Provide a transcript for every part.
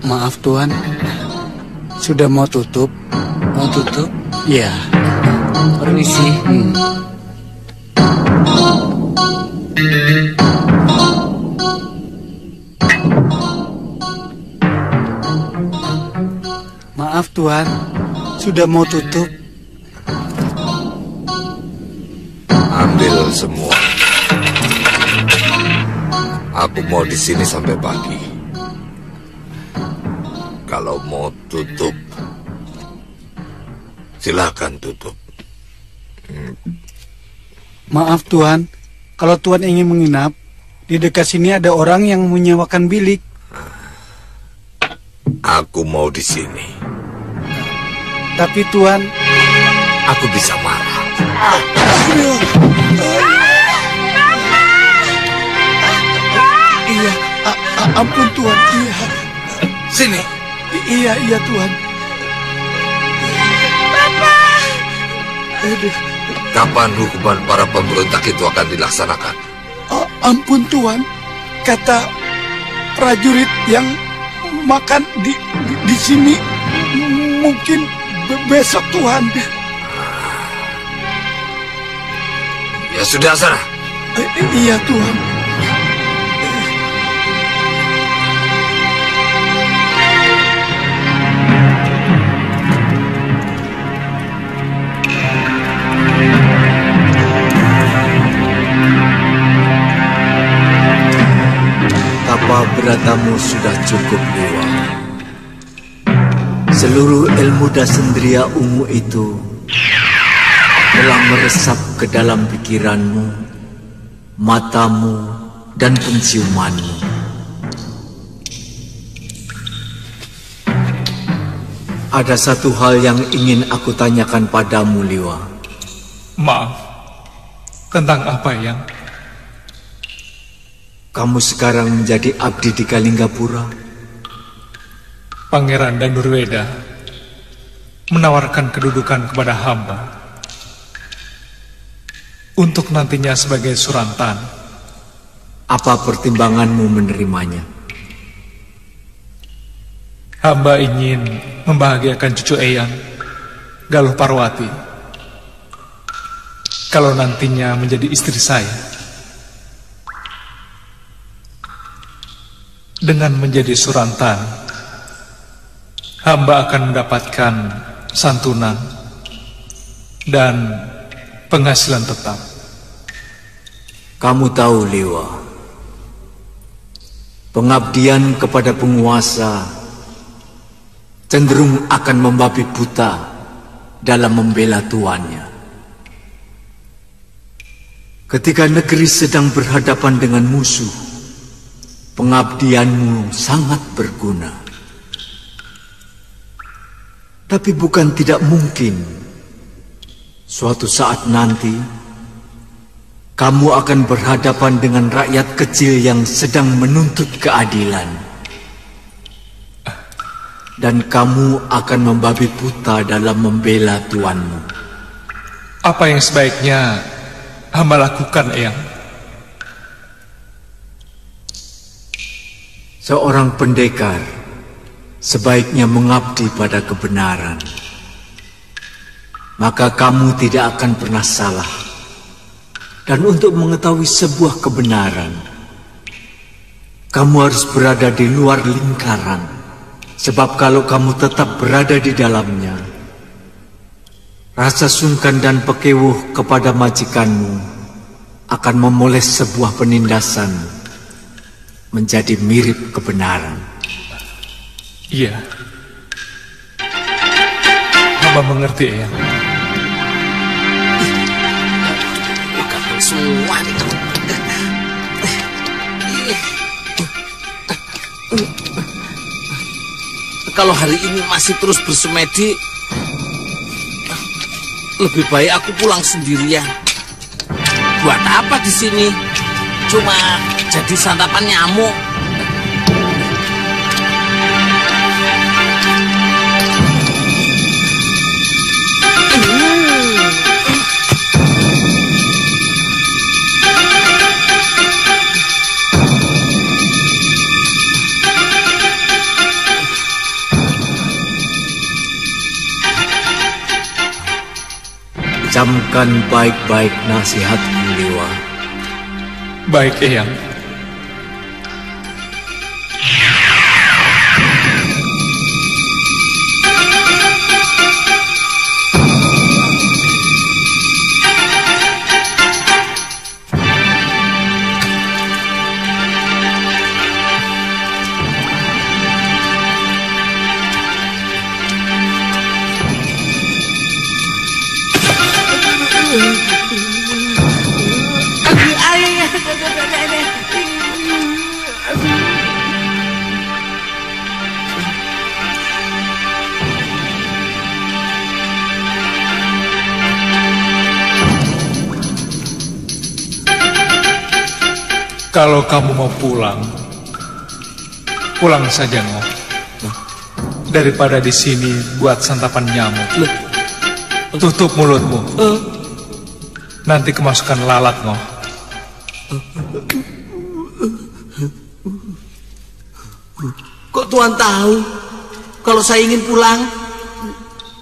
Maaf Tuan, sudah mau tutup. Mau tutup? Iya. Permisi. Maaf Tuan, sudah mau tutup. Ambil semua. Aku mau di sini sampai pagi. Kalau mau tutup, silakan tutup. Maaf Tuan, kalau Tuan ingin menginap, di dekat sini ada orang yang menyewakan bilik. Aku mau di sini. Tapi Tuan, aku bisa marah. Iya, ampun Tuan. Iya. Sini. Iya Tuan. Kapan hukuman para pemberontak itu akan dilaksanakan? Ampun Tuan, kata prajurit yang makan di sini mungkin besok Tuan. Ya sudah sana. Iya Tuan. Tapa beratamu sudah cukup, Dewa. Seluruh ilmu dasendria ungu itu telah meresap ke dalam pikiranmu, matamu, dan penciumanmu. Ada satu hal yang ingin aku tanyakan padamu, Liwa. Maaf, tentang apa, Yang? Kamu sekarang menjadi abdi di Kalinggapura. Pangeran Danurweda menawarkan kedudukan kepada hamba untuk nantinya sebagai Surantan. Apa pertimbanganmu menerimanya? Hamba ingin membahagiakan cucu Eyang, Galuh Parwati, kalau nantinya menjadi istri saya. Dengan menjadi Surantan, hamba akan mendapatkan santunan dan penghasilan tetap. Kamu tahu, Liwa, pengabdian kepada penguasa cenderung akan membabi buta dalam membela tuannya. Ketika negeri sedang berhadapan dengan musuh, pengabdianmu sangat berguna. Tapi bukan tidak mungkin suatu saat nanti kamu akan berhadapan dengan rakyat kecil yang sedang menuntut keadilan. Dan kamu akan membabi buta dalam membela tuanmu. Apa yang sebaiknya hamba lakukan, Eyang? Seorang pendekar sebaiknya mengabdi pada kebenaran. Maka kamu tidak akan pernah salah. Dan untuk mengetahui sebuah kebenaran, kamu harus berada di luar lingkaran. Sebab kalau kamu tetap berada di dalamnya, rasa sungkan dan pekewuh kepada majikanmu akan memoles sebuah penindasan menjadi mirip kebenaran. Iya. Hamba mengerti, Eyang. Bukan semua itu. Kalau hari ini masih terus bersemedi, lebih baik aku pulang sendirian. Buat apa di sini? Cuma jadi santapan nyamuk. Camkan baik-baik nasihatku, Dewa. Baik, Eyang. Kalau kamu mau pulang, pulang saja, Ngoh. Daripada di sini buat santapan nyamuk. Tutup mulutmu. Nanti kemasukan lalat, Ngoh. Kok Tuan tahu kalau saya ingin pulang?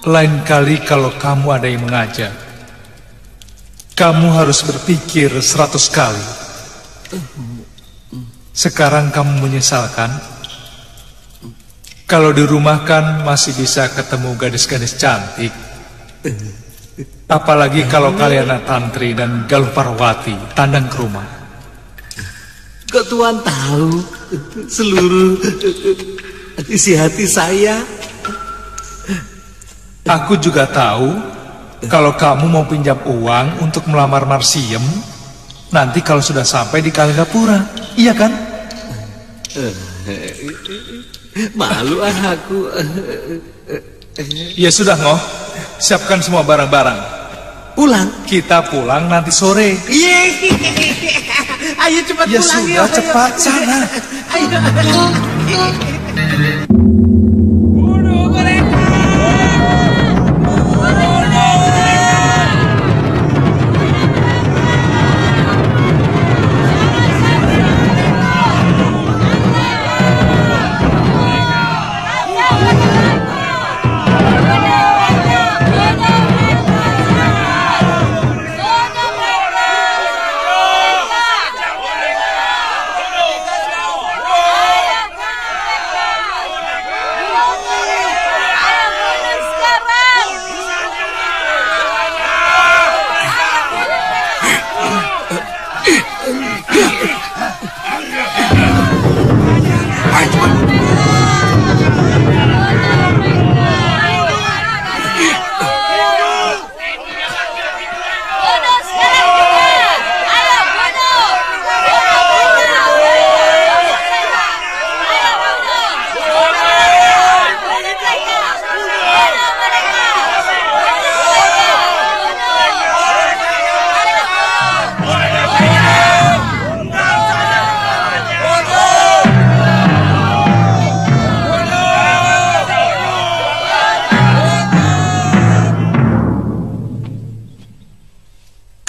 Lain kali kalau kamu ada yang mengajak, kamu harus berpikir 100 kali. Sekarang kamu menyesalkan? Kalau di rumah kan masih bisa ketemu gadis-gadis cantik. Apalagi kalau kalian Tantri dan Galuh Parwati tandang ke rumah. Kok Tuan tahu seluruh isi hati saya? Aku juga tahu kalau kamu mau pinjam uang untuk melamar Marsiem, nanti kalau sudah sampai di Kalinggapura, iya kan? Malu aku. Ya sudah, Ngoh. Siapkan semua barang-barang. Pulang? Kita pulang nanti sore. Ayo cepat Ya pulang. sudah, cepat sana. Ayo.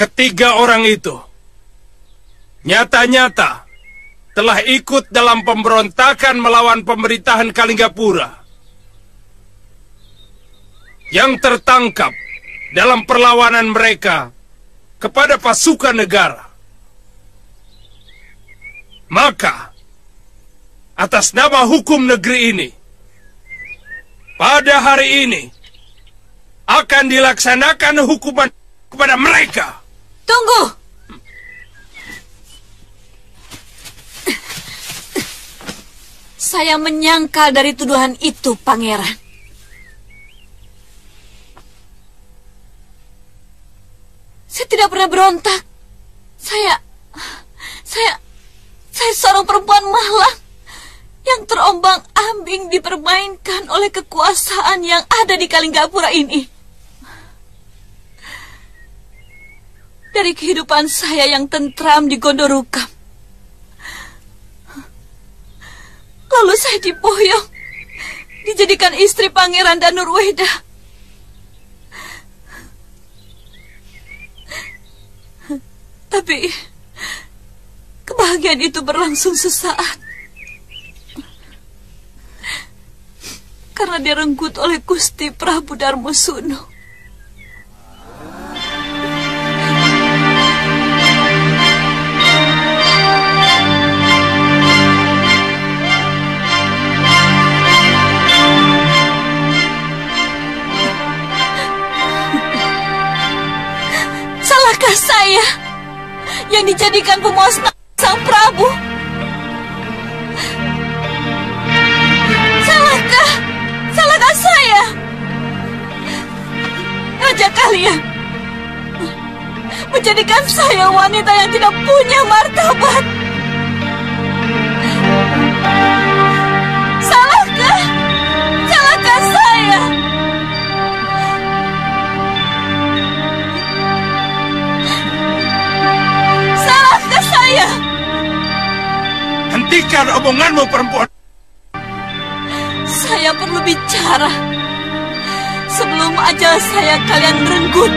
Ketiga orang itu nyata-nyata telah ikut dalam pemberontakan melawan pemerintahan Kalinggapura. Yang tertangkap dalam perlawanan mereka kepada pasukan negara. Maka, atas nama hukum negeri ini, pada hari ini akan dilaksanakan hukuman kepada mereka. Tunggu! Saya menyangkal dari tuduhan itu, Pangeran. Saya tidak pernah berontak. Saya seorang perempuan malang. yang terombang-ambing dipermainkan oleh kekuasaan yang ada di Kalinggapura ini. Dari kehidupan saya yang tentram di Gondorukam, lalu saya diboyong, dijadikan istri Pangeran Danurweda. Tapi kebahagiaan itu berlangsung sesaat, karena direnggut oleh Gusti Prabu Darmosuno. Salahkah saya yang dijadikan pemuas Sang Prabu? Salahkah saya? Raja kalian menjadikan saya wanita yang tidak punya martabat. Salahkah saya? Salahkah saya? Hentikan omonganmu, perempuan. Saya perlu bicara sebelum ajal saya kalian renggut.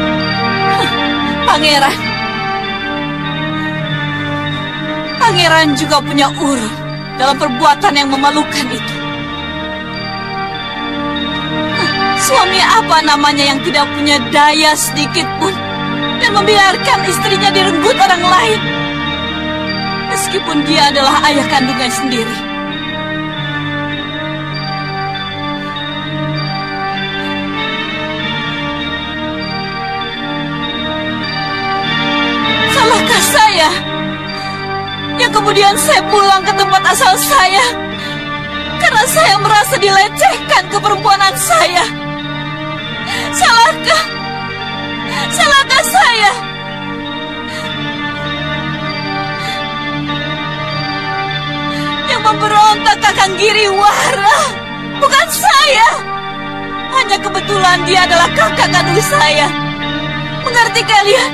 Pangeran juga punya urun dalam perbuatan yang memalukan itu. Suami apa namanya yang tidak punya daya sedikit pun dan membiarkan istrinya direnggut orang lain, meskipun dia adalah ayah kandungnya sendiri. Salahkah saya yang kemudian saya pulang ke tempat asal saya karena saya merasa dilecehkan keperempuanan saya? Salahkah saya? Yang memberontak Kakang Giriwara bukan saya. Hanya kebetulan dia adalah kakak kandung saya. Mengerti kalian?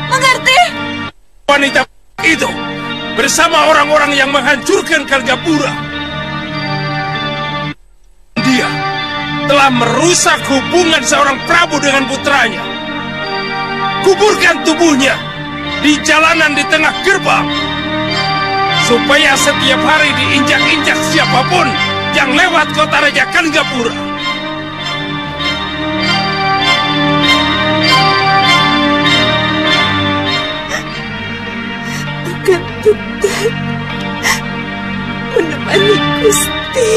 Mengerti? Wanita itu bersama orang-orang yang menghancurkan Kalinggapura. Dia telah merusak hubungan seorang Prabu dengan putranya. Kuburkan tubuhnya di jalanan di tengah gerbang, supaya setiap hari diinjak-injak siapapun yang lewat kota Raja Kalinggapura. Akan tetap menemani Gusti.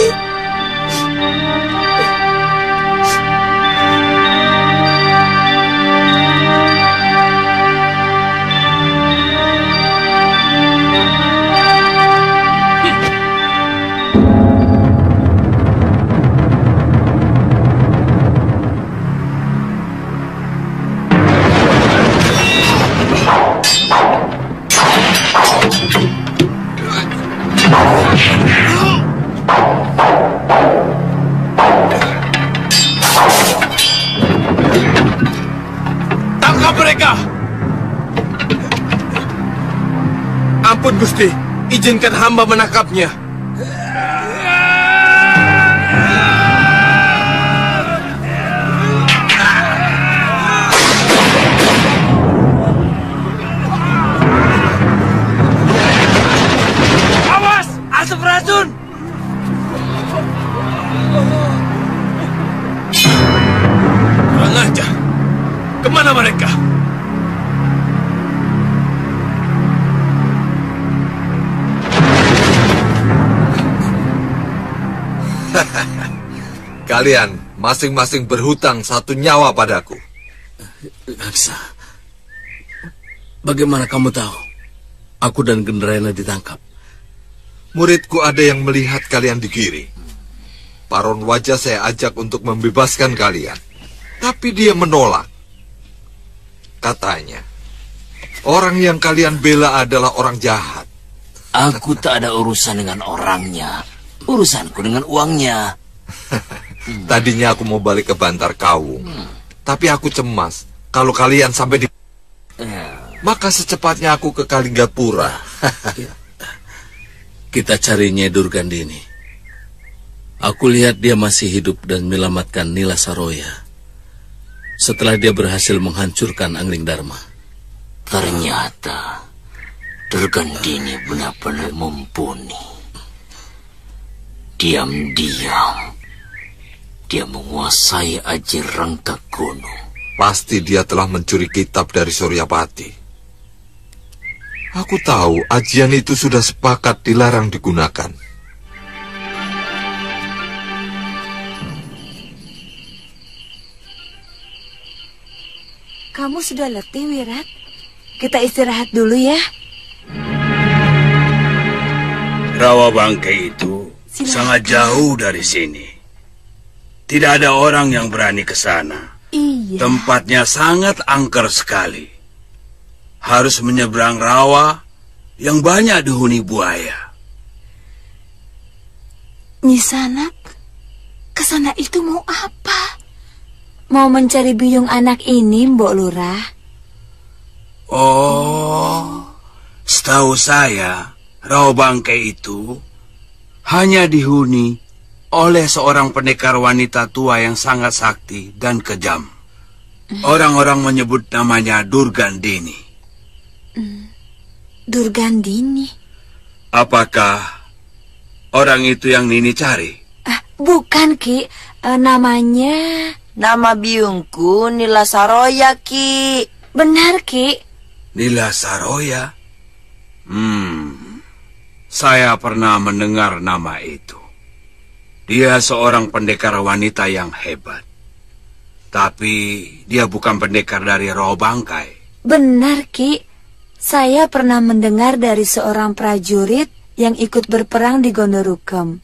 Tangkap mereka! Ampun Gusti, izinkan hamba menangkapnya. Awas, asap racun! Kurang ajar. Kemana mereka? Kalian masing-masing berhutang 1 nyawa padaku. Laksa, bagaimana kamu tahu aku dan Gendarena ditangkap? Muridku ada yang melihat kalian digiri. Paron Wajah saya ajak untuk membebaskan kalian, tapi dia menolak. Katanya, orang yang kalian bela adalah orang jahat. Aku tak ada urusan dengan orangnya. urusanku dengan uangnya. Tadinya aku mau balik ke Bantar Kawung, tapi aku cemas kalau kalian sampai di... Maka secepatnya aku ke Kalinggapura. Kita cari Nyai Durgandini. Aku lihat dia masih hidup dan menyelamatkan Nila Saroya setelah dia berhasil menghancurkan Angling Dharma. Ternyata Durgandini benar-benar mumpuni. Diam-diam dia menguasai Aji Rangka Gunung. Pasti dia telah mencuri kitab dari Suryapati. Aku tahu ajian itu sudah sepakat dilarang digunakan. Kamu sudah letih, Wirat. Kita istirahat dulu ya. Rawa Bangkai itu sangat jauh dari sini. Tidak ada orang yang berani ke sana. Iya. Tempatnya sangat angker sekali. Harus menyeberang rawa yang banyak dihuni buaya. Nyisanak, ke sana itu mau apa? Mau mencari biyung anak ini, Mbok Lurah? Oh, setahu saya, Rawa Bangkai itu hanya dihuni oleh seorang pendekar wanita tua yang sangat sakti dan kejam. Orang-orang menyebut namanya Durgandini. Durgandini? Apakah orang itu yang Nini cari? Bukan, Ki. Namanya... Nama biungku Nila Saroya, Ki. Benar, Ki. Nila Saroya? Saya pernah mendengar nama itu. Dia seorang pendekar wanita yang hebat. Tapi dia bukan pendekar dari Rawa Bangkai. Benar, Ki. Saya pernah mendengar dari seorang prajurit yang ikut berperang di Gondorukem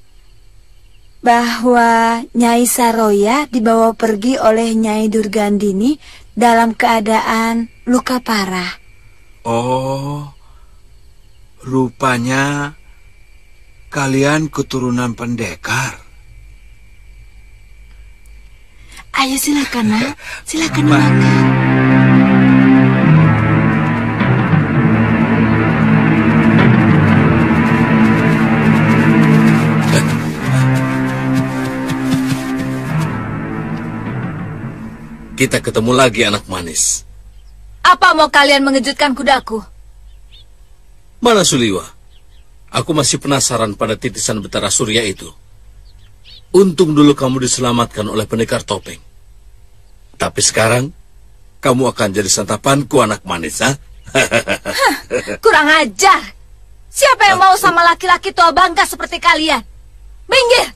bahwa Nyai Saroya dibawa pergi oleh Nyai Durgandini dalam keadaan luka parah. Oh, rupanya kalian keturunan pendekar. Ayo silakan, Nak. Silakan makan. Kita ketemu lagi, anak manis. Apa mau kalian mengejutkan kudaku? Mana Suliwa? Aku masih penasaran pada titisan Betara Surya itu. Untung dulu kamu diselamatkan oleh pendekar topeng. Tapi sekarang, kamu akan jadi santapanku, anak manis, ha? Kurang ajar. Siapa yang mau sama laki-laki tua bangka seperti kalian? Minggir!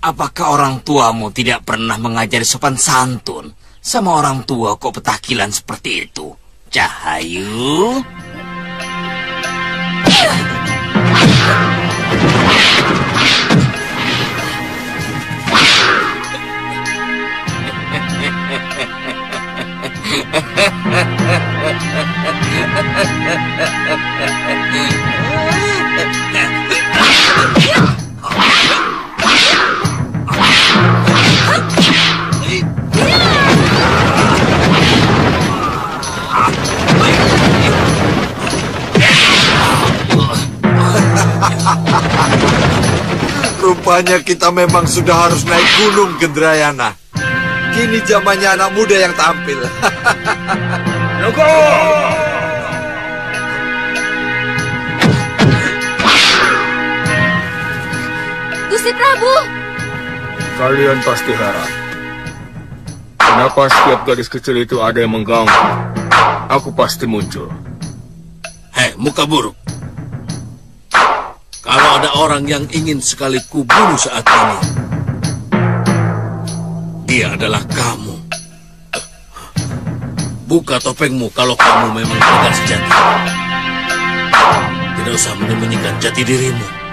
Apakah orang tuamu tidak pernah mengajari sopan santun? Sama orang tua kok petakilan seperti itu? Cahayu? Rupanya kita memang sudah harus naik gunung, Gendrayana. Kini zamannya anak muda yang tampil. Logo! Gusti Prabu! Kalian pasti heran. Kenapa setiap gadis kecil itu ada yang mengganggu? Aku pasti muncul. Hei, muka buruk. Kalau ada orang yang ingin sekali kubunuh saat ini, dia adalah kamu. Buka topengmu kalau kamu memang pendekar sejati. Tidak usah menyembunyikan jati dirimu.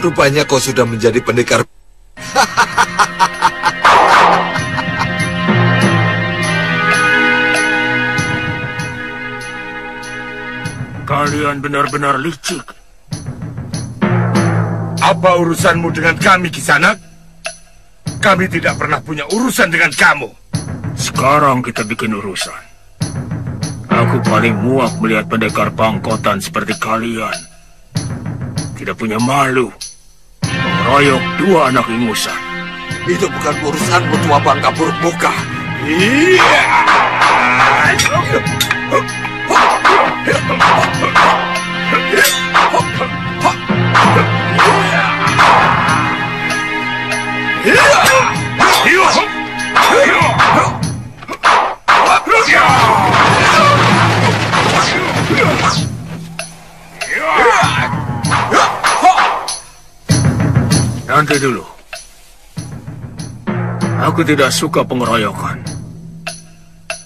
Rupanya kau sudah menjadi pendekar. Kalian benar-benar licik. Apa urusanmu dengan kami, Kisanak? Kami tidak pernah punya urusan dengan kamu. Sekarang kita bikin urusan. Aku paling muak melihat pendekar pangkotan seperti kalian. Tidak punya malu. Mengeroyok 2 anak ingusan. Itu bukan urusanmu, tua bangka buruk muka. Iya. Nanti dulu. Aku tidak suka pengeroyokan.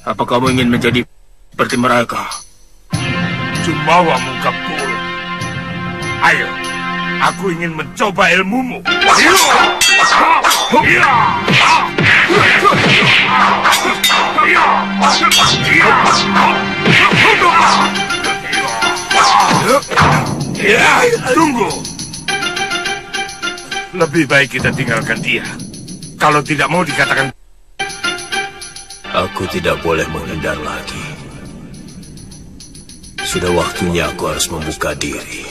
Apa kamu ingin menjadi seperti mereka? Jumawa mungkap buruk. Ayo, aku ingin mencoba ilmumu. Tunggu. Lebih baik kita tinggalkan dia. Kalau tidak mau dikatakan... Aku tidak boleh menghindar lagi. Sudah waktunya aku harus membuka diri.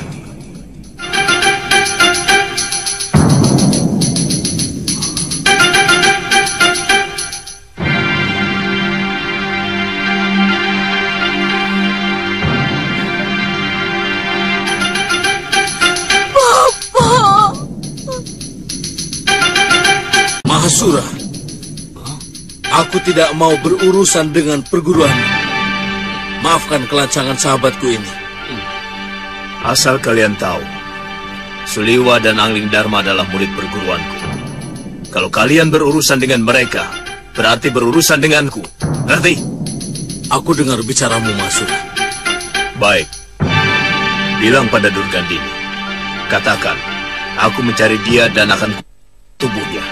Mahasura, aku tidak mau berurusan dengan perguruan. Maafkan kelancangan sahabatku ini. Asal kalian tahu, Suliwa dan Angling Dharma adalah murid perguruanku. Kalau kalian berurusan dengan mereka, berarti berurusan denganku. Ngerti? Aku dengar bicaramu, Mahasura. Baik. Bilang pada Durgandini. Katakan, aku mencari dia dan akan tubuhnya.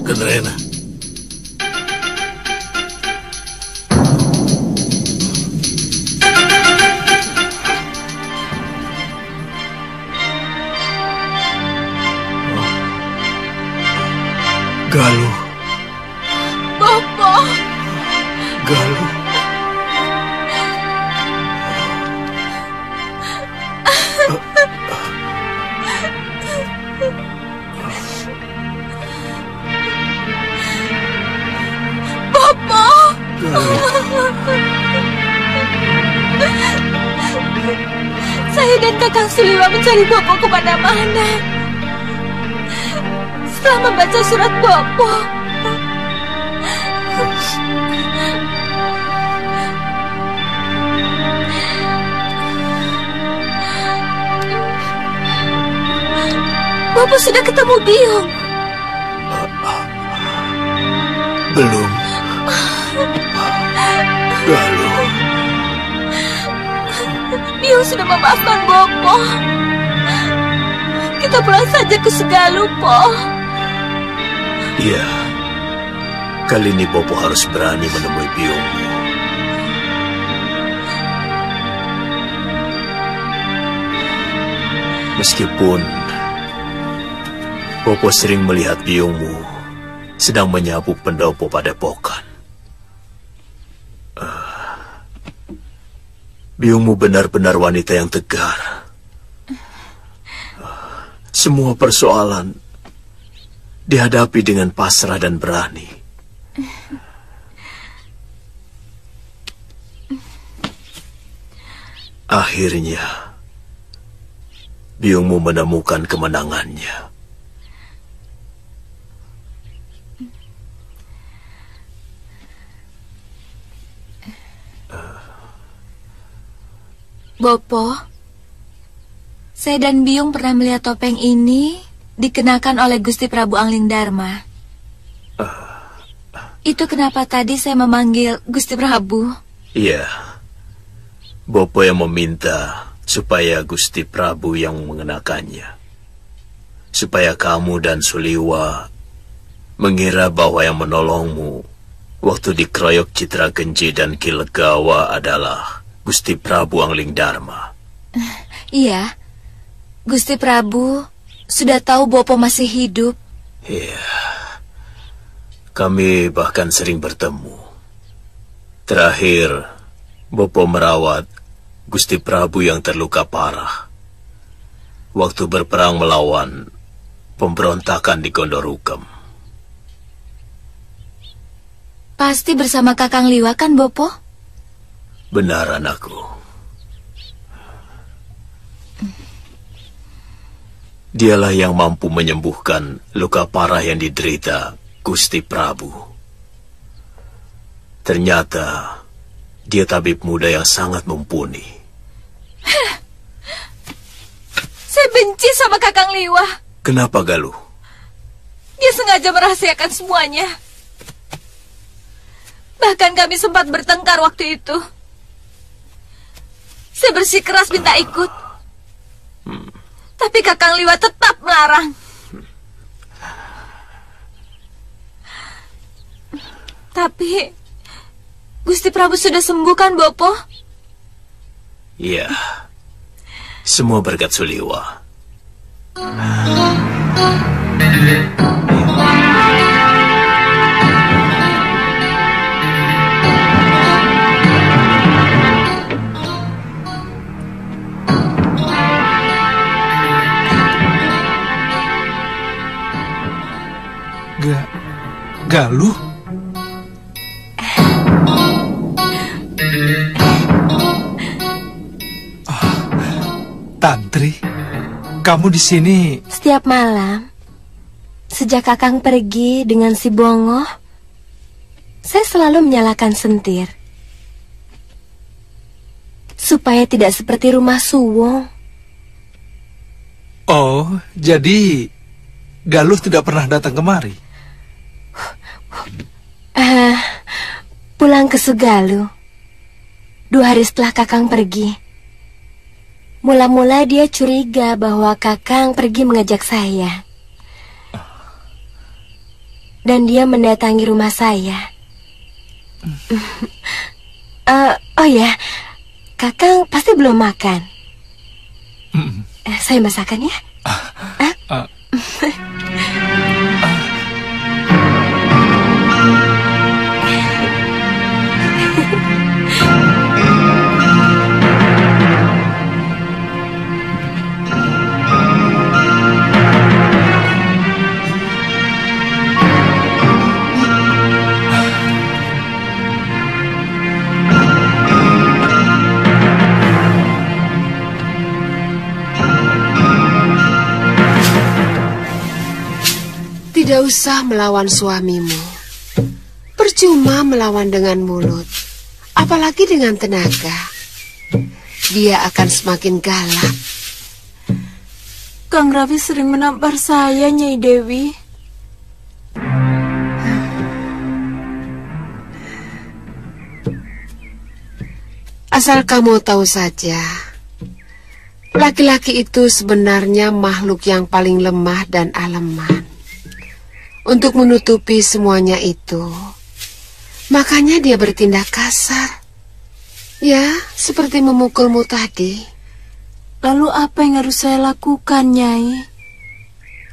Kendrena. Galuh. Bapak. Galuh. Saya dan Kakang Suliwa mencari Bopo kemana-mana. Setelah membaca surat Bopo, Bopo sudah ketemu Biung. Belum. Galuh. Biung sudah memaafkan Bopo. Kita pulang saja ke Segaluh, Po. Iya. Kali ini Bopo harus berani menemui Biungmu. Meskipun Bopo sering melihat Biungmu sedang menyapu pendopo padepokan. Biungmu benar-benar wanita yang tegar. Semua persoalan dihadapi dengan pasrah dan berani. Akhirnya, Biungmu menemukan kemenangannya. Bopo, saya dan Biung pernah melihat topeng ini dikenakan oleh Gusti Prabu Angling Dharma. Itu kenapa tadi saya memanggil Gusti Prabu? Iya. Bopo yang meminta supaya Gusti Prabu yang mengenakannya. Supaya kamu dan Suliwa mengira bahwa yang menolongmu waktu dikeroyok Citra Genji dan Ki Legawa adalah Gusti Prabu Angling Dharma. Iya. Gusti Prabu sudah tahu Bopo masih hidup. Iya. Kami bahkan sering bertemu. Terakhir, Bopo merawat Gusti Prabu yang terluka parah waktu berperang melawan pemberontakan di Gondorukem. Pasti bersama Kakang Liwa kan, Bopo? Benar, anakku. Dialah yang mampu menyembuhkan luka parah yang diderita Gusti Prabu. Ternyata dia tabib muda yang sangat mumpuni. Saya benci sama Kakang Liwa. Kenapa, Galuh? Dia sengaja merahasiakan semuanya. Bahkan kami sempat bertengkar waktu itu. Saya bersikeras minta ikut. Tapi Kakang Liwa tetap melarang. Tapi Gusti Prabu sudah sembuh kan, Bopo? Iya. Semua berkat Suliwa. Galuh? Tantri, kamu di sini? Setiap malam, sejak Kakang pergi dengan si Bongo, saya selalu menyalakan sentir. Supaya tidak seperti rumah Suwong. Oh, jadi Galuh tidak pernah datang kemari? Pulang ke Sugaluh 2 hari setelah Kakang pergi. Mula-mula dia curiga bahwa Kakang pergi mengajak saya. Dan dia mendatangi rumah saya. Oh ya, Kakang pasti belum makan. Saya masakan ya. Tidak usah melawan suamimu. Percuma melawan dengan mulut, apalagi dengan tenaga. Dia akan semakin galak. Kang Rafi sering menampar saya, Nyai Dewi. Asal kamu tahu saja, laki-laki itu sebenarnya makhluk yang paling lemah dan aleman. Untuk menutupi semuanya itu, makanya dia bertindak kasar. Ya, seperti memukulmu tadi. Lalu apa yang harus saya lakukan, Nyai?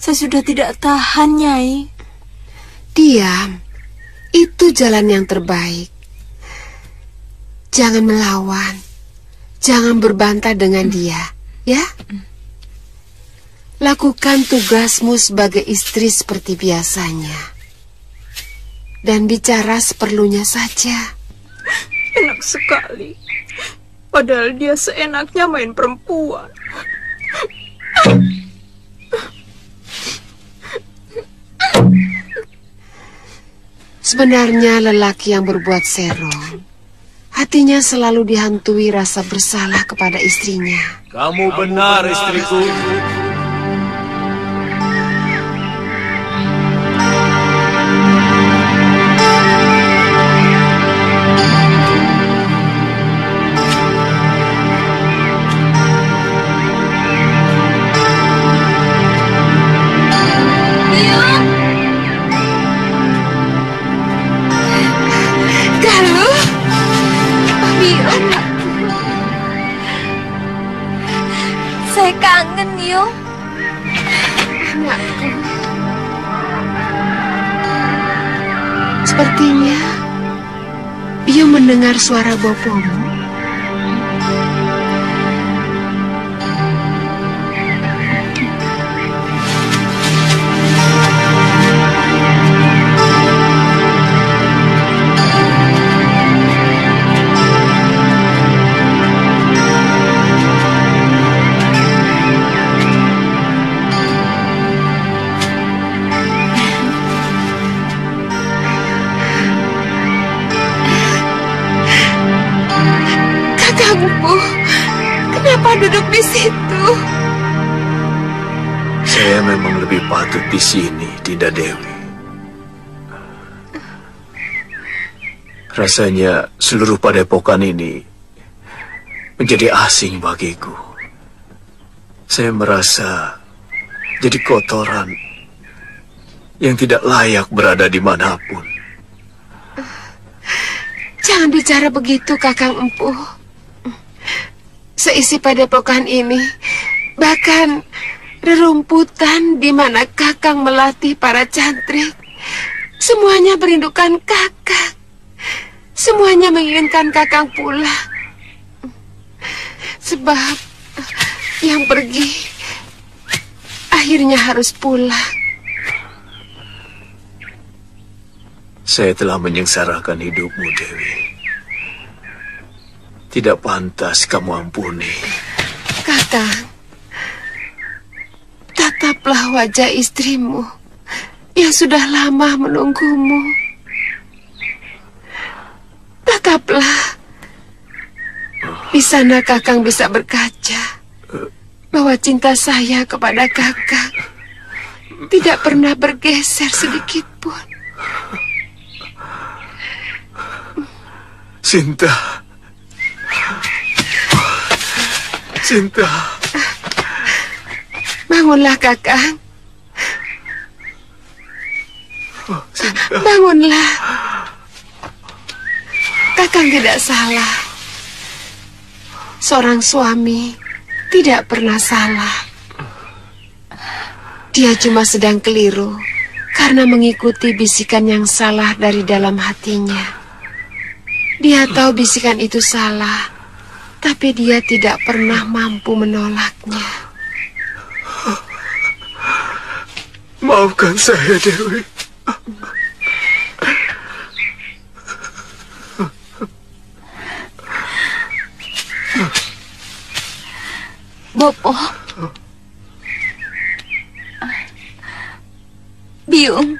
Saya sudah tidak tahan, Nyai. Diam. Itu jalan yang terbaik. Jangan melawan. Jangan berbantah dengan dia, ya? Lakukan tugasmu sebagai istri seperti biasanya. Dan bicara seperlunya saja. Enak sekali. Padahal dia seenaknya main perempuan. Sebenarnya lelaki yang berbuat serong, hatinya selalu dihantui rasa bersalah kepada istrinya. Kamu benar, istriku. Saya kangen, Yung. Anakku. Sepertinya Yung mendengar suara bopomu. Kenapa duduk di situ? Saya memang lebih patut di sini, Dinda Dewi. Rasanya seluruh padepokan ini menjadi asing bagiku. Saya merasa jadi kotoran yang tidak layak berada dimanapun. Jangan bicara begitu, Kakang Empuh. Seisi padepokan ini, bahkan rerumputan di mana Kakang melatih para cantrik, semuanya merindukan Kakang. Semuanya menginginkan Kakang pula. Sebab yang pergi akhirnya harus pulang. Saya telah menyengsarakan hidupmu, Dewi. Tidak pantas kamu ampuni. Kakang, tataplah wajah istrimu yang sudah lama menunggumu. Tataplah. Di sana Kakang bisa berkaca bahwa cinta saya kepada Kakang tidak pernah bergeser sedikit pun. Sinta. Sinta. Bangunlah, Kakang. Sinta. Bangunlah. Kakang tidak salah. Seorang suami tidak pernah salah. Dia cuma sedang keliru karena mengikuti bisikan yang salah dari dalam hatinya. Dia tahu bisikan itu salah, tapi dia tidak pernah mampu menolaknya. Maafkan saya, Dewi. Bopo. Biung.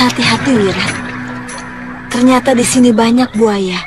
Hati-hati, Wira. Ternyata di sini banyak buaya.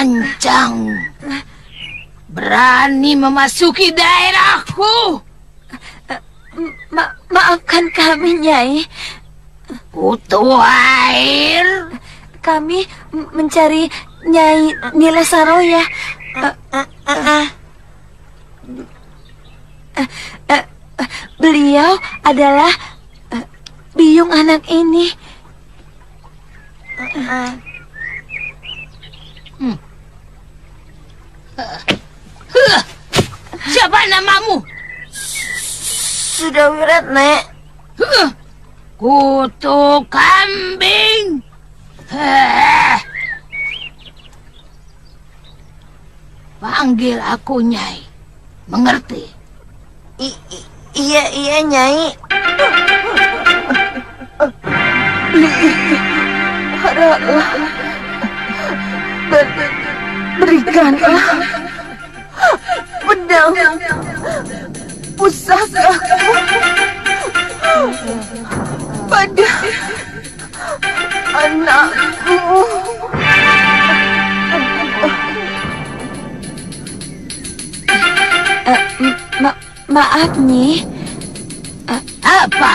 lancang. Berani memasuki daerahku. Maafkan kami, Nyai. Kutu air. Kami mencari Nyai Nila Saroya. Beliau adalah Biyung anak ini. Siapa namamu? Sudah Wirat, Nek. Kutu kambing. Panggil aku Nyai. Mengerti? Iya, Nyai. Haraplah. Berikanlah pedang pusakaku pada anakku. Maaf, Nyi. Apa?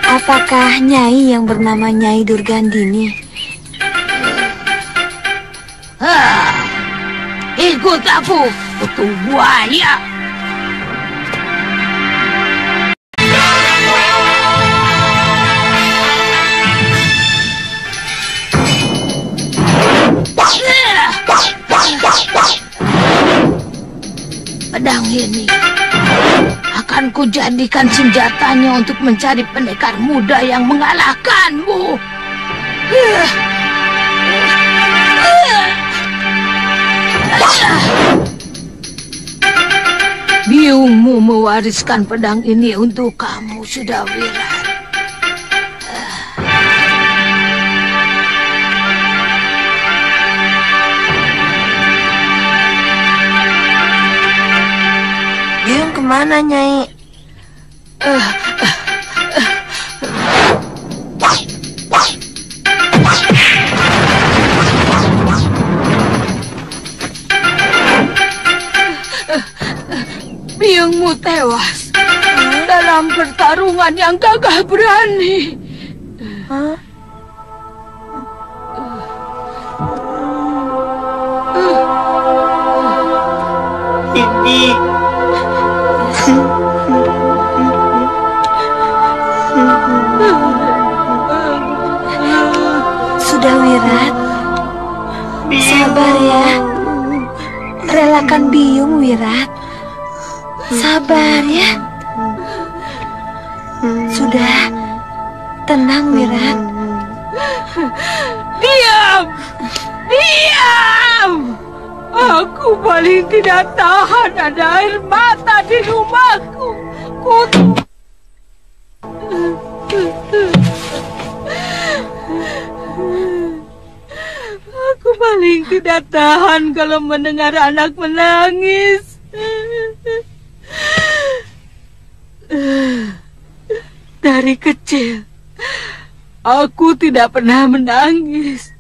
Apakah Nyai yang bernama Nyai Durgandini? Ikut aku, kutu buaya. Pedang ini akan kujadikan senjatanya untuk mencari pendekar muda yang mengalahkanmu. Biyungmu mewariskan pedang ini untuk kamu, sudah Wirat. Biyung kemana, Nyai? Biyungmu tewas dalam pertarungan yang gagah berani. Bibi. Sudah Wirat, sabar ya. Relakan Biyung, Wirat. Sabar ya. Sudah, tenang Wirat. Diam! Diam! Aku paling tidak tahan ada air mata di rumahku. Aku paling tidak tahan kalau mendengar anak menangis. Dari kecil, aku tidak pernah menangis.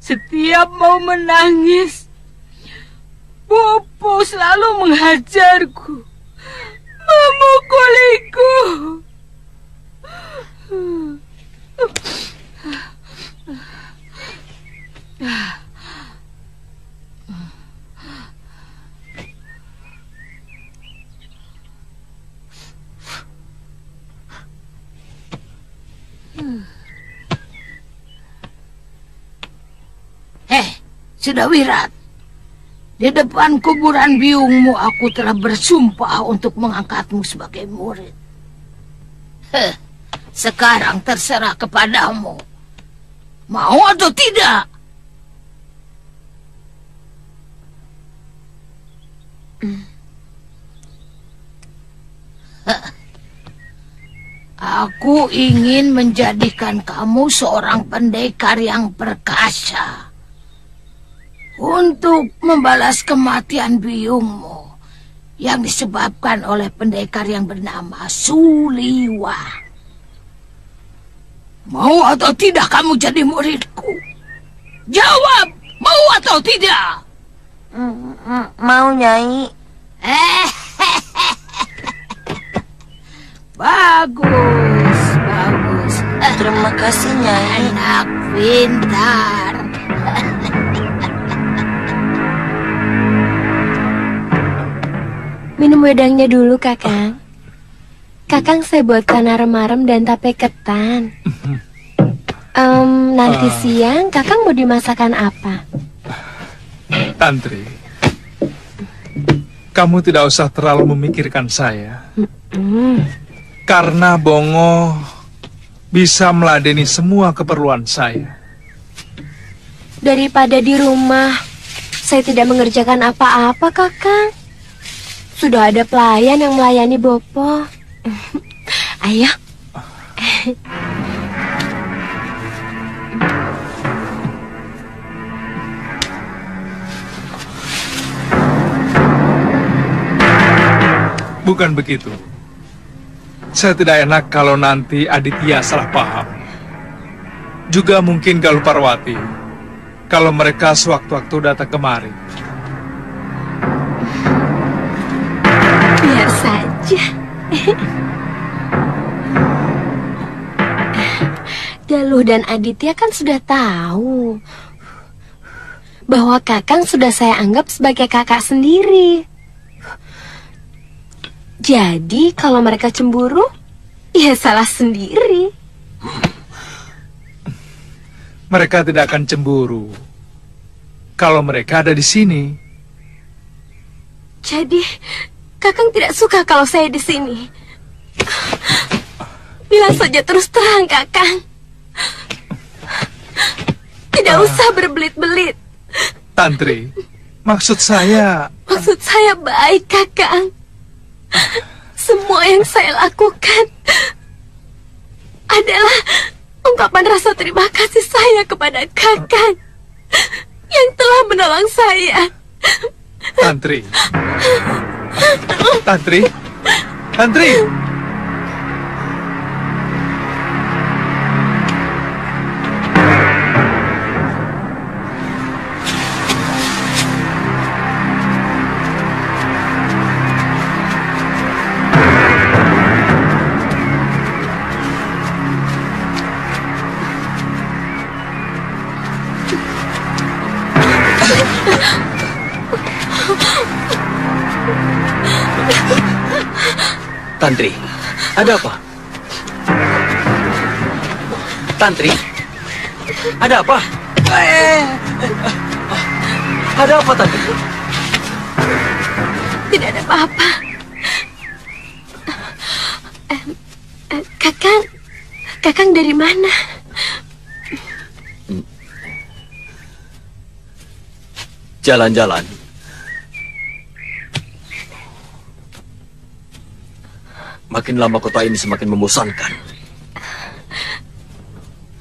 Setiap mau menangis, Bopo selalu menghajarku, memukuliku. Sudah Wirat, di depan kuburan Biyungmu aku telah bersumpah untuk mengangkatmu sebagai murid. Sekarang terserah kepadamu. Mau atau tidak? Aku ingin menjadikan kamu seorang pendekar yang perkasa untuk membalas kematian Biyungmu yang disebabkan oleh pendekar yang bernama Suliwa. Mau atau tidak kamu jadi muridku? Jawab, mau atau tidak? Mau, Nyai. Bagus, bagus. Terima kasih, Nyai. Anak pintar. Minum wedangnya dulu, Kakang. Kakang saya buatkan arem-arem dan tape ketan. Nanti siang Kakang mau dimasakan apa? Tantri, kamu tidak usah terlalu memikirkan saya. Karena Bongo bisa meladeni semua keperluan saya. Daripada di rumah saya tidak mengerjakan apa-apa, Kakang. Sudah ada pelayan yang melayani Bopo. Ayo. Bukan begitu. Saya tidak enak kalau nanti Aditya salah paham. Juga mungkin Galuh Parwati kalau mereka sewaktu-waktu datang kemari. Biar saja. Galuh dan Aditya kan sudah tahu bahwa Kakang sudah saya anggap sebagai kakak sendiri. Jadi kalau mereka cemburu, ya salah sendiri. Mereka tidak akan cemburu kalau mereka ada di sini. Jadi Kakang tidak suka kalau saya di sini. Bilang saja terus terang, Kakang. Tidak usah berbelit-belit. Tantri, maksud saya... Maksud saya baik, Kakang. Semua yang saya lakukan adalah ungkapan rasa terima kasih saya kepada Kakang yang telah menolong saya. Tantri. Tantri. Tantri. Tantri, ada apa? Tantri, ada apa? Ada apa, Tantri? Tidak ada apa-apa. Kakang dari mana? Jalan-jalan. Makin lama kota ini semakin membosankan.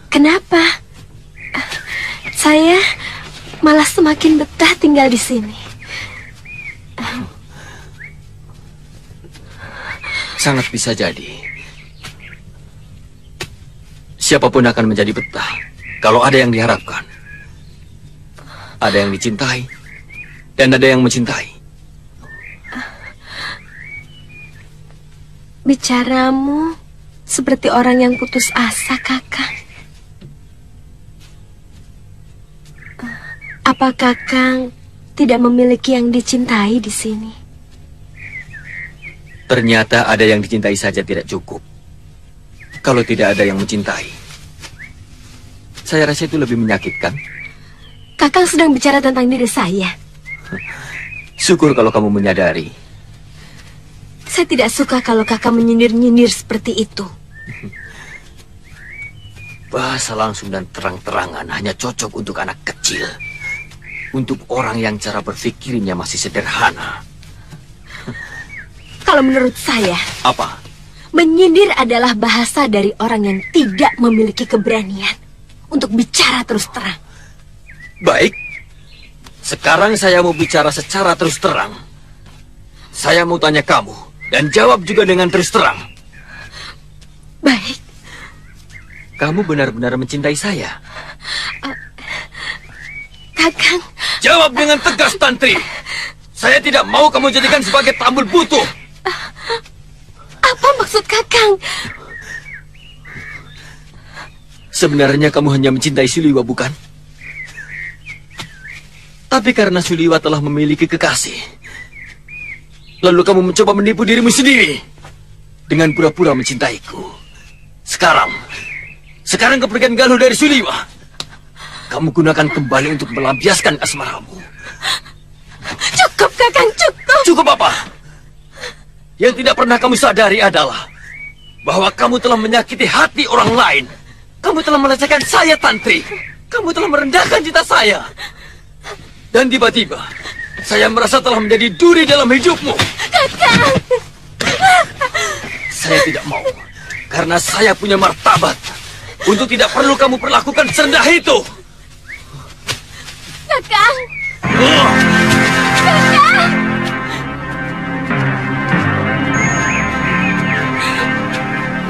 Kenapa? Saya malah semakin betah tinggal di sini. Sangat bisa jadi. Siapapun akan menjadi betah kalau ada yang diharapkan. Ada yang dicintai dan ada yang mencintai. Bicaramu seperti orang yang putus asa, Kakang. Apa Kakang tidak memiliki yang dicintai di sini? Ternyata ada yang dicintai saja tidak cukup. Kalau tidak ada yang mencintai, saya rasa itu lebih menyakitkan. Kakang sedang bicara tentang diri saya. Syukur kalau kamu menyadari. Saya tidak suka kalau Kakang menyindir-nyindir seperti itu. Bahasa langsung dan terang-terangan hanya cocok untuk anak kecil. Untuk orang yang cara berpikirnya masih sederhana. Kalau menurut saya... Apa? Menyindir adalah bahasa dari orang yang tidak memiliki keberanian untuk bicara terus terang. Baik. Sekarang saya mau bicara secara terus terang. Saya mau tanya kamu. Dan jawab juga dengan terus terang. Baik. kamu benar-benar mencintai saya? Kakang. Jawab dengan tegas, Tantri. Saya tidak mau kamu jadikan sebagai tambul butuh. Apa maksud Kakang? Sebenarnya kamu hanya mencintai Suliwa, bukan? Tapi karena Suliwa telah memiliki kekasih, lalu kamu mencoba menipu dirimu sendiri dengan pura-pura mencintaiku. Sekarang kepergian Galuh dari Suliwa, kamu gunakan kembali untuk melampiaskan asmaramu. Cukup, Kakang, cukup. Cukup apa? Yang tidak pernah kamu sadari adalah bahwa kamu telah menyakiti hati orang lain. Kamu telah melecehkan saya, Tantri. Kamu telah merendahkan cita saya. Dan tiba-tiba, saya merasa telah menjadi duri dalam hidupmu. Kakang! Saya tidak mau. Karena saya punya martabat. Untuk tidak perlu kamu perlakukan serendah itu. Kakang! Kakang!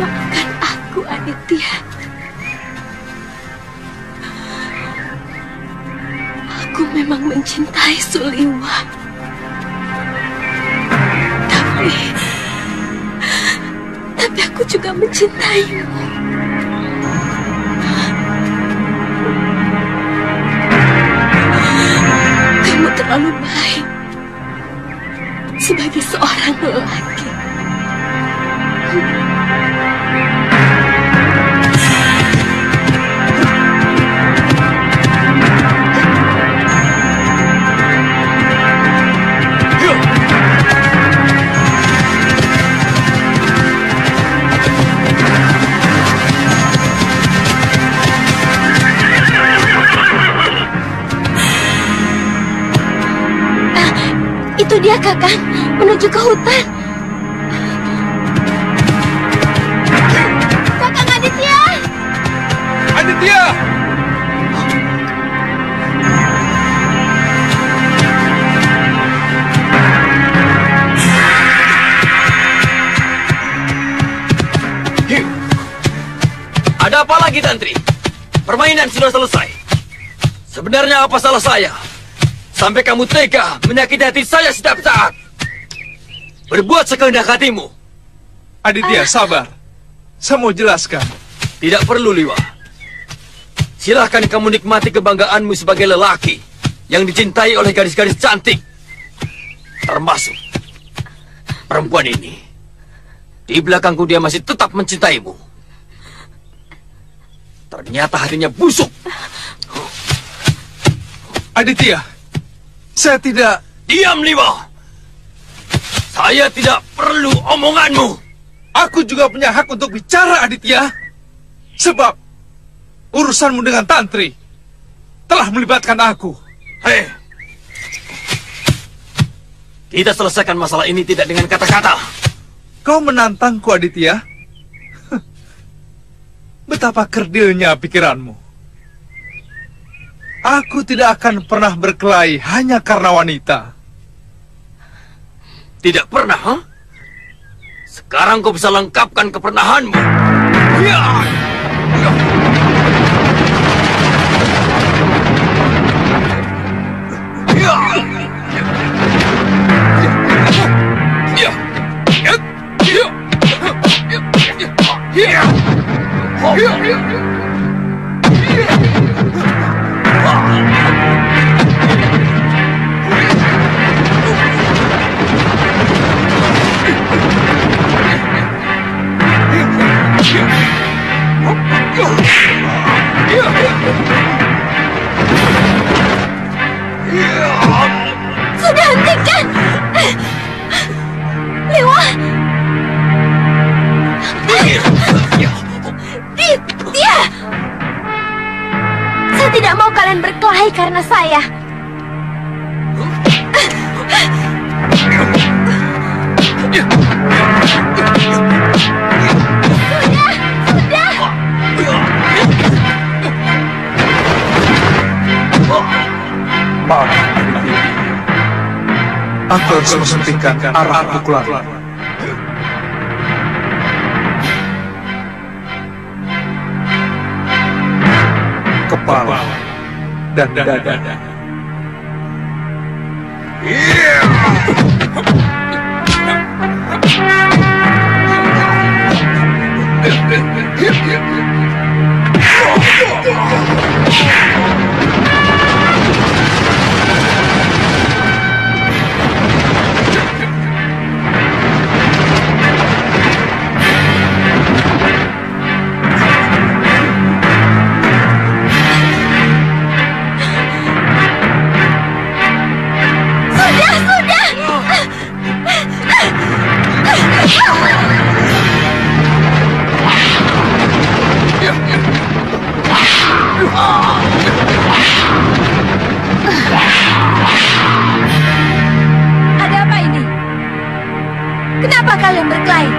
Maafkan aku, Aditya. Aku memang mencintai Suliwa. Tapi aku juga mencintaimu. Kamu terlalu baik sebagai seorang lelaki. Itu dia, Kakang, menuju ke hutan. Kakang Aditya! Aditya! Ada apa lagi, Tantri? Permainan sudah selesai. Sebenarnya apa salah saya? Sampai kamu tega menyakiti hati saya setiap saat. Berbuat sekehendak hatimu. Aditya, sabar. Saya mau jelaskan. Tidak perlu, Liwa. Silahkan kamu nikmati kebanggaanmu sebagai lelaki yang dicintai oleh gadis-gadis cantik. Termasuk perempuan ini. Di belakangku dia masih tetap mencintaimu. Ternyata hatinya busuk. Aditya, saya tidak... Diam, Liwa. Saya tidak perlu omonganmu. Aku juga punya hak untuk bicara, Aditya. Sebab urusanmu dengan Tantri telah melibatkan aku. Hei, kita selesaikan masalah ini tidak dengan kata-kata. Kau menantangku, Aditya. Betapa kerdilnya pikiranmu. Aku tidak akan pernah berkelahi hanya karena wanita. Tidak pernah, huh? Sekarang kau bisa lengkapkan kepernahanmu. Ya! Ya! Ya! Ya! Sudah, hentikan! Liwa! Dia! Saya tidak mau kalian berkelahi karena saya. Sudah! Maaf, Aditya. Aku harus menghentikan arah pukulan. kepala, dan dada. Ada apa ini? Kenapa kalian berkelahi?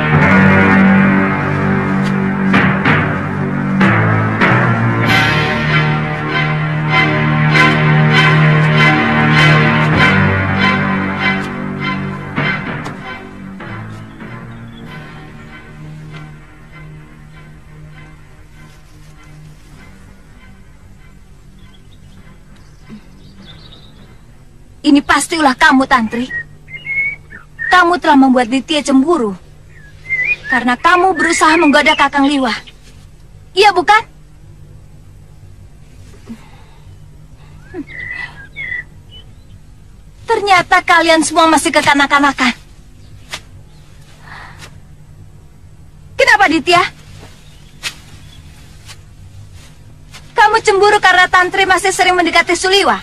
Ini pasti ulah kamu, Tantri. Kamu telah membuat Ditya cemburu. Karena kamu berusaha menggoda Kakang Liwah. Iya, bukan? Ternyata kalian semua masih kekanak-kanakan. Kenapa, Ditya? Kamu cemburu karena Tantri masih sering mendekati Suliwa?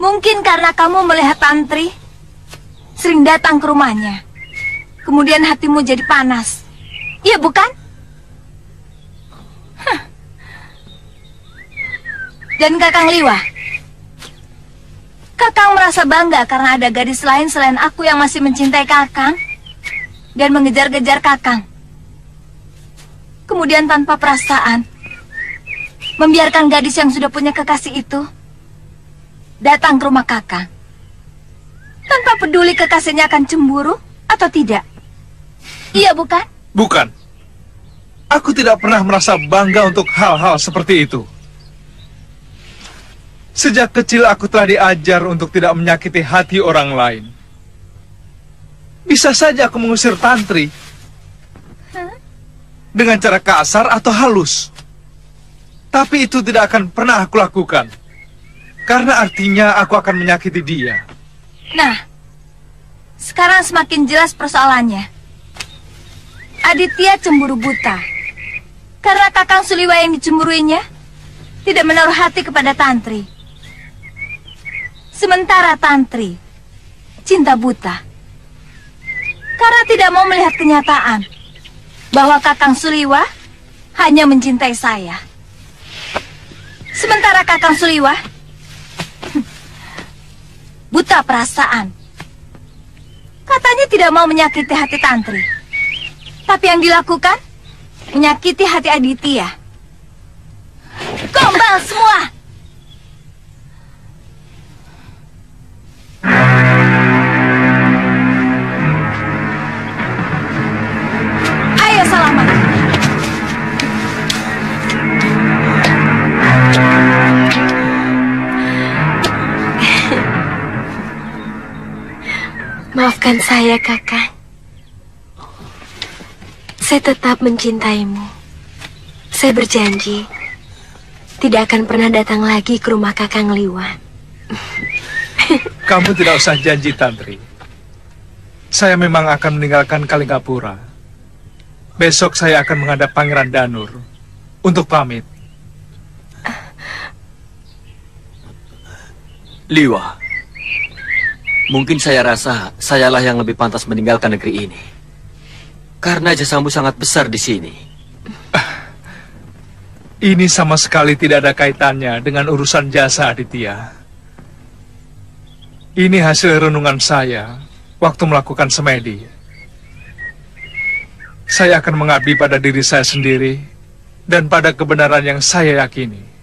Mungkin karena kamu melihat Tantri sering datang ke rumahnya. Kemudian hatimu jadi panas. Iya, bukan? Dan Kakang Liwah? Kakang merasa bangga karena ada gadis lain selain aku yang masih mencintai Kakang dan mengejar-gejar Kakang. Kemudian tanpa perasaan, membiarkan gadis yang sudah punya kekasih itu datang ke rumah Kakang. Tanpa peduli kekasihnya akan cemburu atau tidak. Iya, bukan? Bukan. Aku tidak pernah merasa bangga untuk hal-hal seperti itu. Sejak kecil aku telah diajar untuk tidak menyakiti hati orang lain. Bisa saja aku mengusir Tantri dengan cara kasar atau halus. Tapi itu tidak akan pernah aku lakukan. Karena artinya aku akan menyakiti dia. Nah, sekarang semakin jelas persoalannya. Aditya cemburu buta. Karena Kakang Suliwa yang dicemburuinya tidak menaruh hati kepada Tantri. Sementara Tantri cinta buta. Karena tidak mau melihat kenyataan bahwa Kakang Suliwa hanya mencintai saya. Sementara Kakang Suliwa buta perasaan. Katanya tidak mau menyakiti hati Tantri. Tapi yang dilakukan menyakiti hati Aditya. Gombal semua! Ayo Salaman. Maafkan saya, Kakak. Saya tetap mencintaimu. Saya berjanji tidak akan pernah datang lagi ke rumah Kakang Liwah. Kamu tidak usah janji, Tantri. Saya memang akan meninggalkan Kalingapura. Besok saya akan menghadap Pangeran Danur untuk pamit. Liwah, mungkin saya rasa sayalah yang lebih pantas meninggalkan negeri ini. Karena jasamu sangat besar di sini. Ini sama sekali tidak ada kaitannya dengan urusan jasa Aditya. Ini hasil renungan saya waktu melakukan semedi. Saya akan mengabdi pada diri saya sendiri dan pada kebenaran yang saya yakini.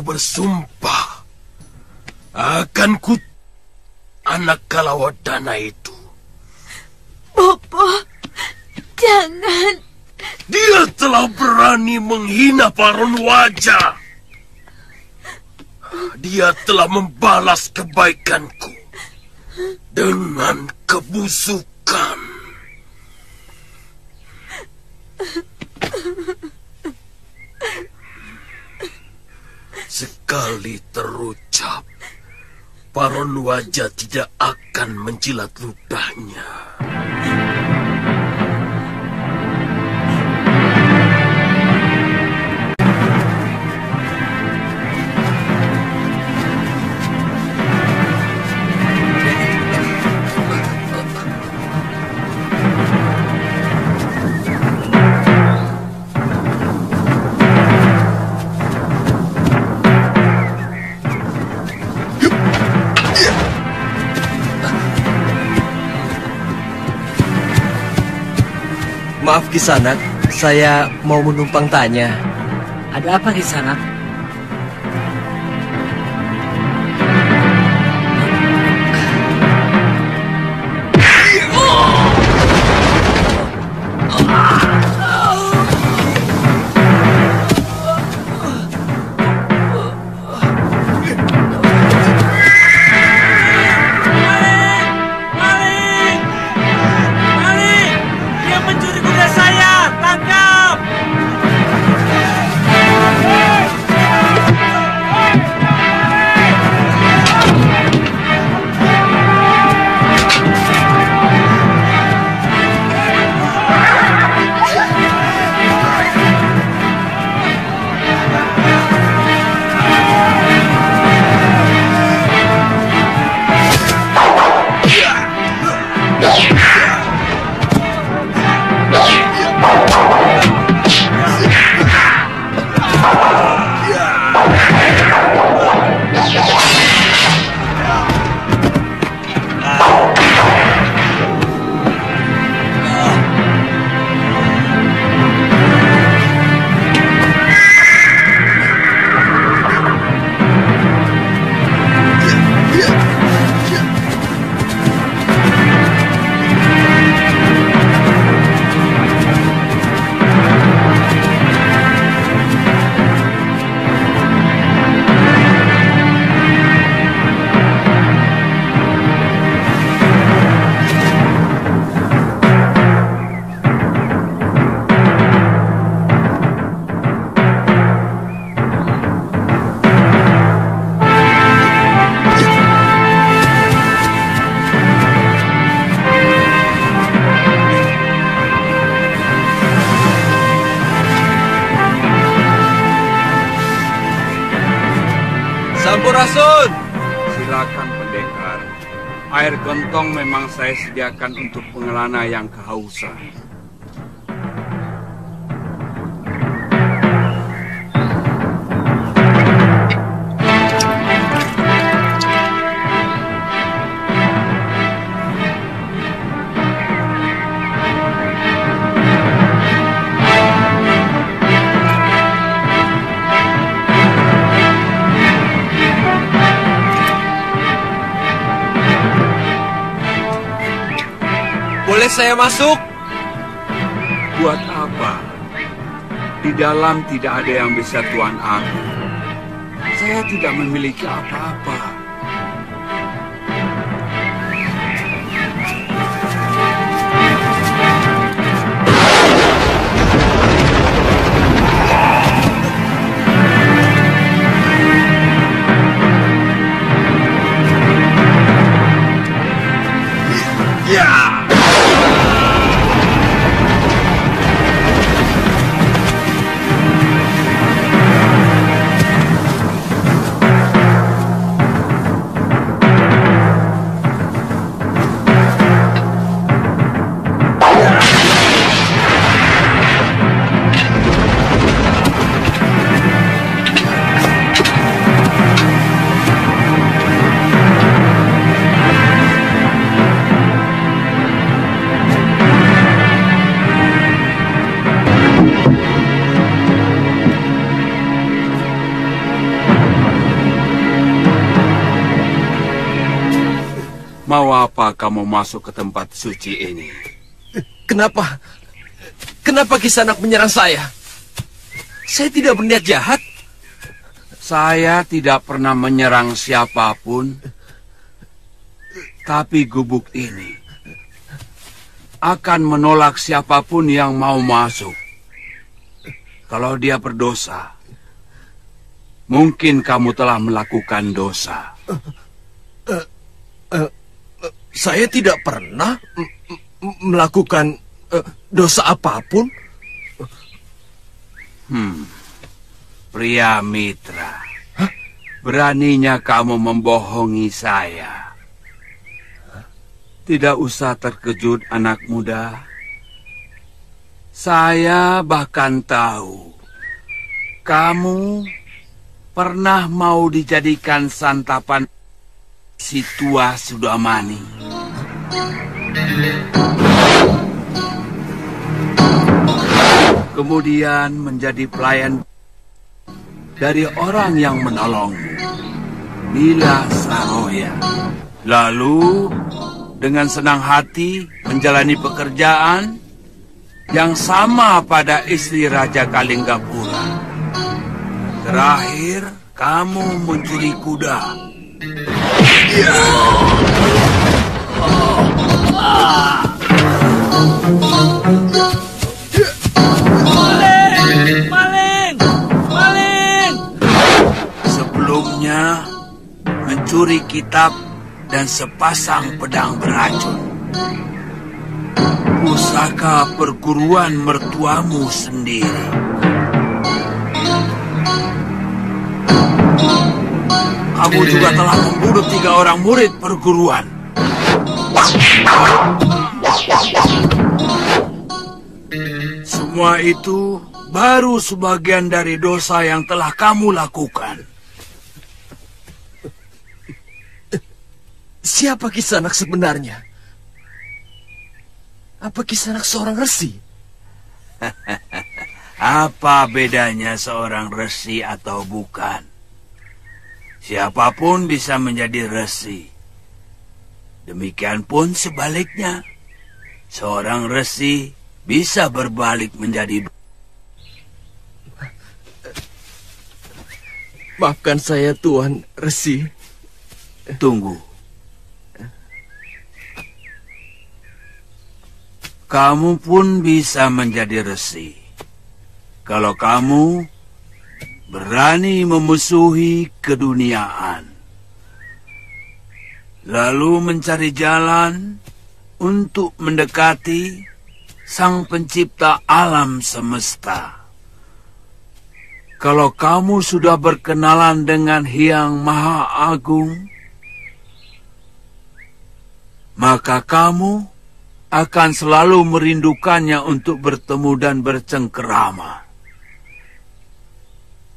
Bersumpah akan anak Kalawadana itu. Bopo, jangan. Dia telah berani menghina Paron Wajah. Dia telah membalas kebaikanku dengan kebusukan. Sekali terucap, Paron Wajah tidak akan menjilat ludahnya. Maaf Kisanak, saya mau menumpang tanya. Ada apa Kisanak? Sampurasun. Silakan pendekar. Air gentong memang saya sediakan untuk pengelana yang kehausan. saya masuk? Buat apa? Di dalam tidak ada yang bisa Tuan ambil. Saya tidak memiliki apa-apa. Mau apa kamu masuk ke tempat suci ini? Kenapa? Kenapa Kisanak menyerang saya? Saya tidak berniat jahat. Saya tidak pernah menyerang siapapun. Tapi gubuk ini akan menolak siapapun yang mau masuk. Kalau dia berdosa, mungkin kamu telah melakukan dosa. Saya tidak pernah melakukan dosa apapun. Pria mitra, beraninya kamu membohongi saya. Tidak usah terkejut, anak muda. Saya bahkan tahu kamu pernah mau dijadikan santapan si tua Sudamani. Kemudian menjadi pelayan dari orang yang menolongmu, Nila Saroya. Lalu dengan senang hati menjalani pekerjaan yang sama pada istri Raja Kalinggapura. Terakhir, kamu mencuri kuda. Maling! Sebelumnya mencuri kitab dan sepasang pedang beracun. Pusaka perguruan mertuamu sendiri. Kamu juga telah membunuh 3 orang murid perguruan. Semua itu baru sebagian dari dosa yang telah kamu lakukan. Siapa Kisanak sebenarnya? Apa Kisanak seorang resi? Apa bedanya seorang resi atau bukan? Siapapun bisa menjadi resi. Demikian pun sebaliknya. Seorang resi bisa berbalik menjadi... Maafkan saya, Tuan Resi. Tunggu. Kamu pun bisa menjadi resi. Kalau kamu berani memusuhi keduniaan, lalu mencari jalan untuk mendekati Sang Pencipta alam semesta. Kalau kamu sudah berkenalan dengan Hyang Maha Agung, maka kamu akan selalu merindukannya untuk bertemu dan bercengkerama.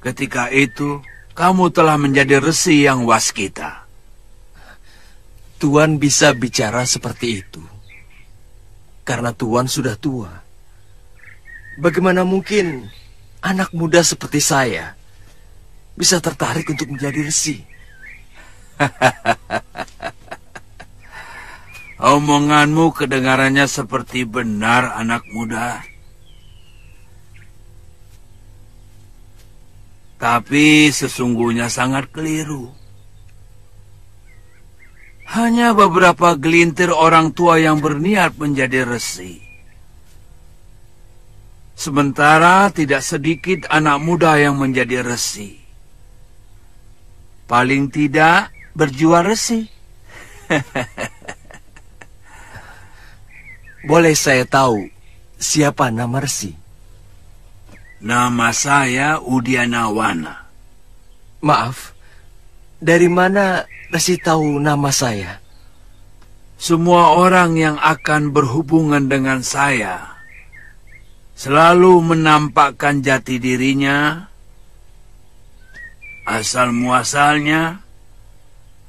Ketika itu, kamu telah menjadi resi yang waskita. Tuan bisa bicara seperti itu karena Tuan sudah tua. Bagaimana mungkin anak muda seperti saya bisa tertarik untuk menjadi resi? Omonganmu kedengarannya seperti benar, anak muda. Tapi sesungguhnya sangat keliru. Hanya beberapa gelintir orang tua yang berniat menjadi resi. Sementara tidak sedikit anak muda yang menjadi resi. Paling tidak berjiwa resi. Boleh saya tahu siapa nama resi? Nama saya Udianawana. Maaf, dari mana Resi tahu nama saya? Semua orang yang akan berhubungan dengan saya selalu menampakkan jati dirinya, asal muasalnya,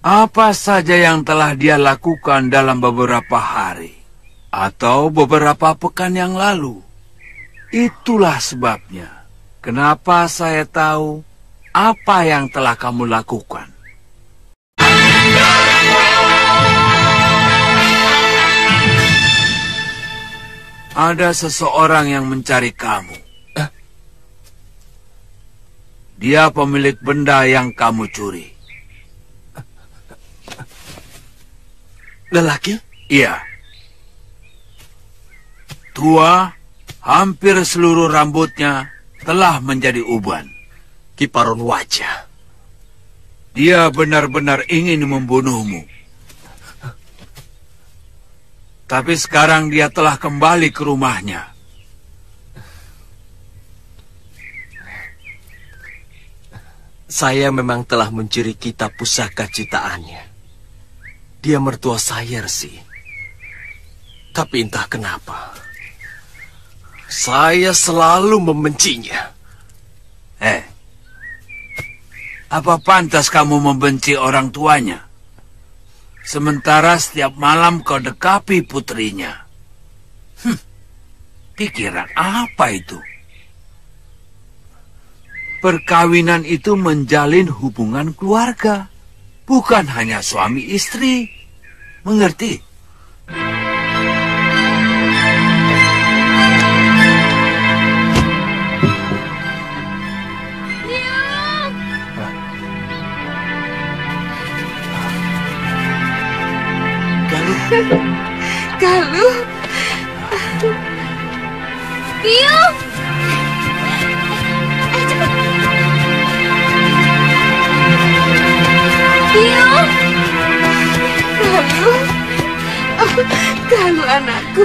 apa saja yang telah dia lakukan dalam beberapa hari atau beberapa pekan yang lalu. Itulah sebabnya kenapa saya tahu apa yang telah kamu lakukan. Ada seseorang yang mencari kamu. Dia pemilik benda yang kamu curi. Lelaki? Iya. Tua, hampir seluruh rambutnya telah menjadi uban. Kiparon wajah. Dia benar-benar ingin membunuhmu. Tapi sekarang dia telah kembali ke rumahnya. Saya memang telah mencuri kitab pusaka ciptaannya. Dia mertua saya, Resi. Tapi entah kenapa, saya selalu membencinya. Apa pantas kamu membenci orang tuanya? Sementara setiap malam kau dekapi putrinya. Pikiran apa itu? Perkawinan itu menjalin hubungan keluarga, bukan hanya suami istri. Mengerti? Galuh. Biung! Biung! Galuh. Oh, Galuh anakku.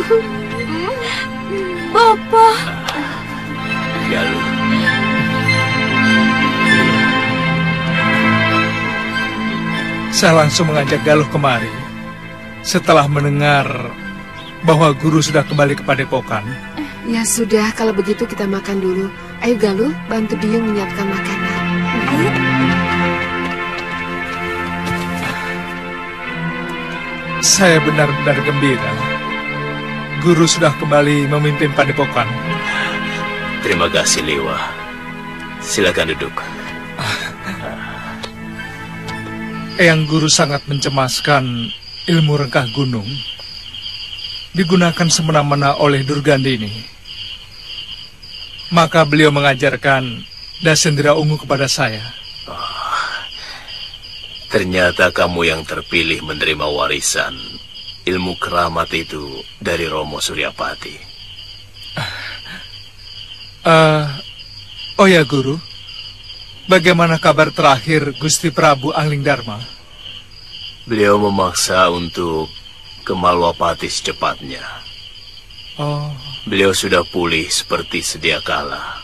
Bapak. Galuh. Saya langsung mengajak Galuh kemari. Setelah mendengar bahwa guru sudah kembali ke padepokan. Ya sudah, kalau begitu kita makan dulu. Ayo Galuh, bantu Biung menyiapkan makanan. Saya benar-benar gembira. Guru sudah kembali memimpin padepokan. Terima kasih, Lewa. Silakan duduk. Eyang Guru sangat mencemaskan ilmu rengkah gunung digunakan semena-mena oleh Durgandini. Maka beliau mengajarkan Dasendra Ungu kepada saya. Ternyata kamu yang terpilih menerima warisan ilmu keramat itu dari Romo Suryapati. Oh ya Guru, bagaimana kabar terakhir Gusti Prabu Anglingdarma? Beliau memaksa untuk ke Malwapati secepatnya. Oh. Beliau sudah pulih seperti sedia kala.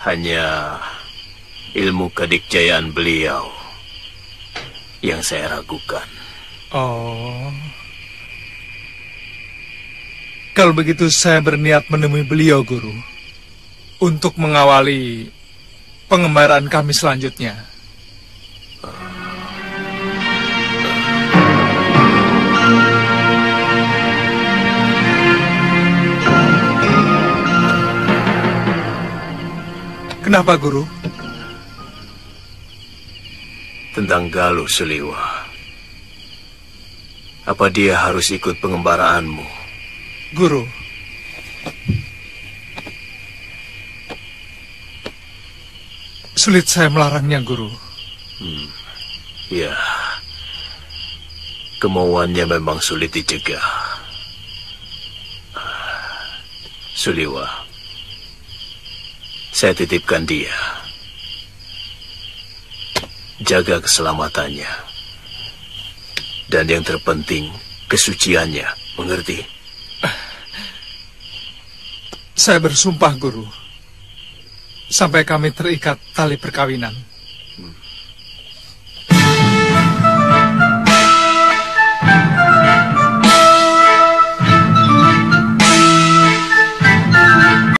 Hanya ilmu kedikjayaan beliau yang saya ragukan. Oh. Kalau begitu saya berniat menemui beliau, Guru, untuk mengawali pengembaraan kami selanjutnya. Kenapa, Guru? Tentang Galuh Suliwa. Apa dia harus ikut pengembaraanmu? Guru, sulit saya melarangnya, Guru. Ya, kemauannya memang sulit dicegah. Suliwa, saya titipkan dia. Jaga keselamatannya. Dan yang terpenting, kesuciannya. Mengerti? Saya bersumpah, Guru. Sampai kami terikat tali perkawinan.